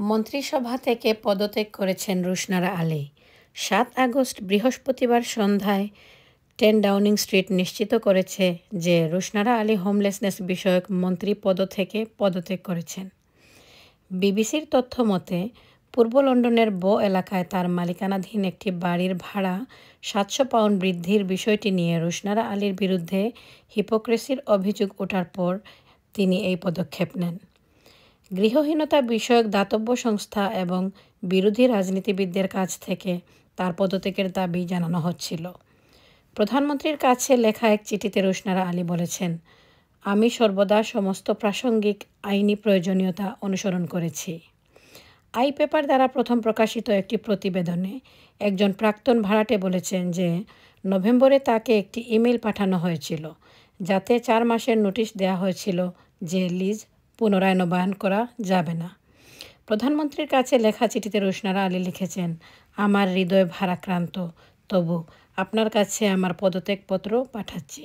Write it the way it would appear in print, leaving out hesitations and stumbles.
মন্ত্রিসভা থেকে পদত্যাগ করেছেন রুশনারা আলী। ৭ আগস্ট বৃহস্পতিবার সন্ধ্যায় 10 ডাউনিং স্ট্রিট নিশ্চিত করেছে যে রুশনারা আলী হোমলেসনেস বিষয়ক মন্ত্রী পদ থেকে পদত্যাগ করেছেন। বিবিসির তথ্য মতে, পূর্ব লন্ডনের বো এলাকায় তার মালিকানাধীন একটি বাড়ির ভাড়া ৭০০ পাউন্ড বৃদ্ধির বিষয়টি নিয়ে রুশনারা আলীর বিরুদ্ধে হিপোক্রেসির অভিযোগ ওঠার পর তিনি এই পদক্ষেপ নেন। গৃহহীনতা বিষয়ক দাতব্য সংস্থা এবং বিরোধী রাজনীতিবিদদের কাছ থেকে তার পদত্যাগের দাবি জানানো হচ্ছিল। প্রধানমন্ত্রীর কাছে লেখা এক চিঠিতে রুশনারা আলী বলেছেন, আমি সর্বদা সমস্ত প্রাসঙ্গিক আইনি প্রয়োজনীয়তা অনুসরণ করেছি। আই পেপার দ্বারা প্রথম প্রকাশিত একটি প্রতিবেদনে একজন প্রাক্তন ভাড়াটে বলেছেন যে নভেম্বরে তাকে একটি ইমেল পাঠানো হয়েছিল, যাতে 4 মাসের নোটিশ দেওয়া হয়েছিল যে লিজ পুনরায় নবায়ন করা যাবে না। প্রধানমন্ত্রীর কাছে লেখা চিঠিতে রুশনারা আলী লিখেছেন, আমার হৃদয় ভারাক্রান্ত, তবু আপনার কাছে আমার পদত্যাগপত্র পাঠাচ্ছি।